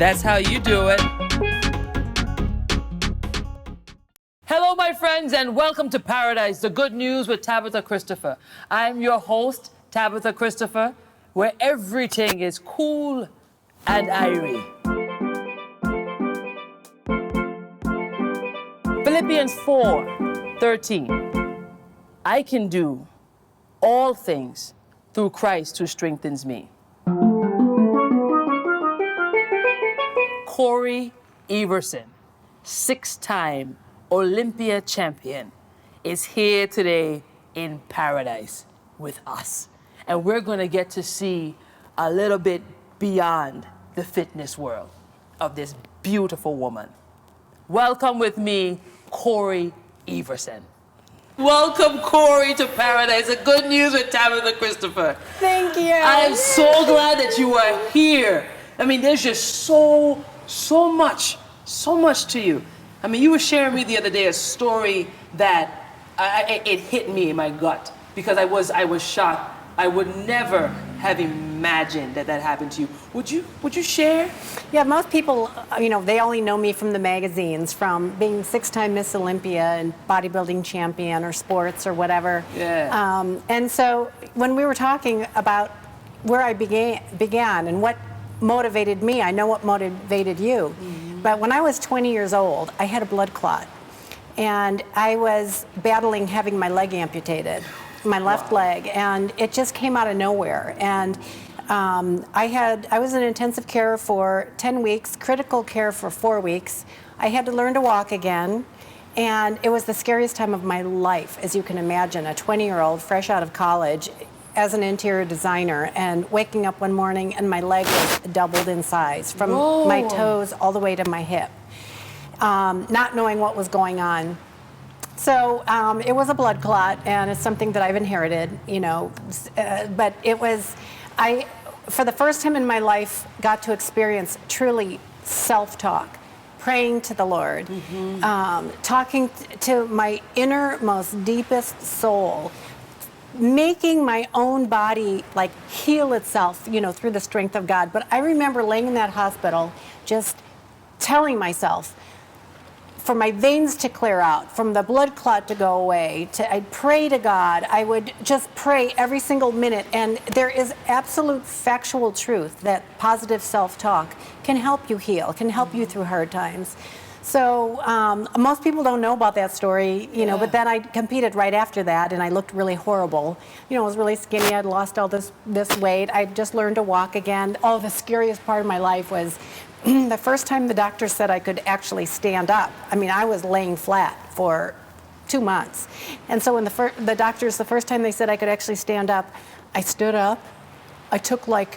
That's how you do it. Hello, my friends, and welcome to Paradise, the good news with Tabitha Christopher. I'm your host, Tabitha Christopher, where everything is cool and airy. Philippians 4:13. I can do all things through Christ who strengthens me. Cory Everson, 6-time Olympia Champion, is here today in Paradise with us. And we're going to get to see a little bit beyond the fitness world of this beautiful woman. Welcome with me, Cory Everson. Welcome, Cory, to Paradise. The good news with Tabitha Christopher. Thank you. I'm so glad that you are here. I mean, there's just so much to you. I mean, you were sharing me the other day a story that it hit me in my gut because I was shocked. I would never have imagined that happened to you. Would you share? Yeah, most people, they only know me from the magazines, from being 6-time Miss Olympia and bodybuilding champion or sports or whatever. Yeah. And so when we were talking about where I began and what motivated me, I know what motivated you. Mm-hmm. But when I was 20 years old, I had a blood clot. And I was battling having my leg amputated. My left leg, and it just came out of nowhere. And I was in intensive care for 10 weeks, critical care for 4 weeks. I had to learn to walk again, and it was the scariest time of my life, as you can imagine. A 20-year-old fresh out of college as an interior designer, and waking up one morning and my leg was doubled in size from my toes all the way to my hip, not knowing what was going on. So it was a blood clot, and it's something that I've inherited, but for the first time in my life, got to experience truly self-talk, praying to the Lord, talking to my innermost, deepest soul, making my own body heal itself, through the strength of God. But I remember laying in that hospital, just telling myself, for my veins to clear out, from the blood clot to go away, I'd pray to God. I would just pray every single minute. And there is absolute factual truth that positive self-talk can help you heal, can help you through hard times. So most people don't know about that story, but then I competed right after that, and I looked really horrible. I was really skinny. I'd lost all this weight. I just learned to walk again. Oh, the scariest part of my life was the first time the doctor said I could actually stand up. I mean, I was laying flat for 2 months. And so when the first time they said I could actually stand up, I stood up, I took a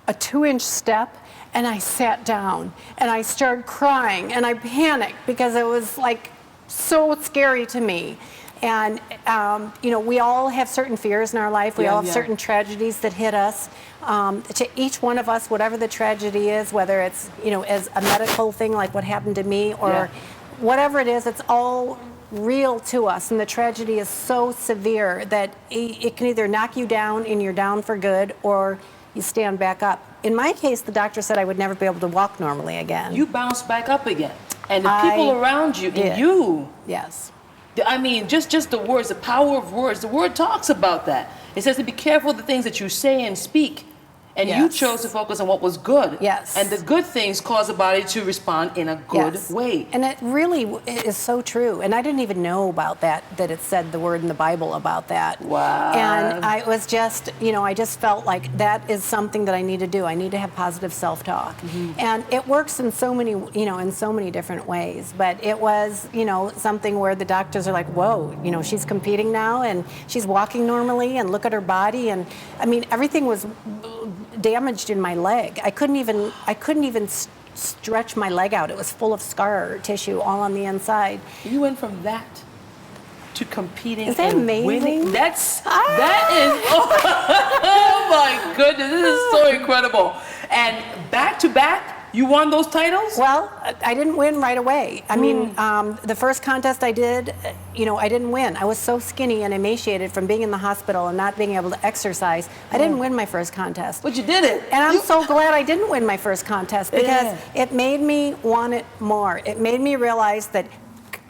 2-inch step, and I sat down, and I started crying, and I panicked because it was so scary to me. And, we all have certain fears in our life. We all have certain tragedies that hit us. To each one of us, whatever the tragedy is, whether it's, as a medical thing like what happened to me or whatever it is, it's all real to us. And the tragedy is so severe that it can either knock you down and you're down for good, or you stand back up. In my case, the doctor said I would never be able to walk normally again. You bounced back up again. And the people around you, and you. Yes. I mean, just the words, the power of words. The word talks about that. It says to be careful of the things that you say and speak. And you chose to focus on what was good. Yes. And the good things cause the body to respond in a good way. And it really is so true. And I didn't even know about that it said the word in the Bible about that. Wow. And I was just, I just felt like that is something that I need to do. I need to have positive self-talk. Mm-hmm. And it works in so many, in so many different ways. But it was, something where the doctors are like, whoa, she's competing now and she's walking normally, and look at her body. And I mean, everything was damaged in my leg. I couldn't even stretch my leg out. It was full of scar tissue all on the inside. You went from that to competing. Is that and amazing? Winning. That is. Oh my goodness! This is so incredible. And back to back You won those titles? Well, I didn't win right away. I mean, the first contest I did, I didn't win. I was so skinny and emaciated from being in the hospital and not being able to exercise. I didn't win my first contest. But you did it. And I'm so glad I didn't win my first contest because it made me want it more. It made me realize that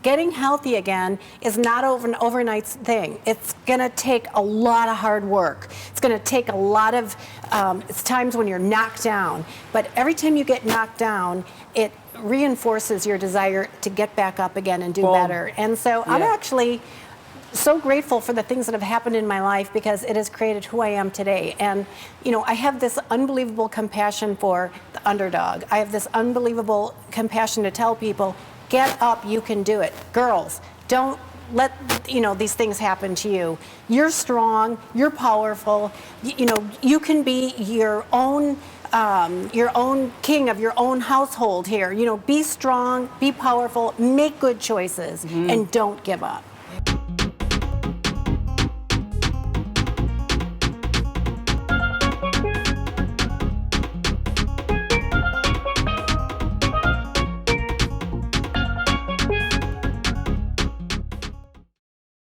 getting healthy again is not an overnight thing. It's gonna take a lot of hard work. It's gonna take a lot of, it's times when you're knocked down. But every time you get knocked down, it reinforces your desire to get back up again and do better. And so I'm actually so grateful for the things that have happened in my life because it has created who I am today. And, I have this unbelievable compassion for the underdog. I have this unbelievable compassion to tell people, get up, you can do it. Girls, don't let these things happen to you. You're strong, you're powerful, you can be your own king of your own household here. Be strong, be powerful, make good choices, and don't give up.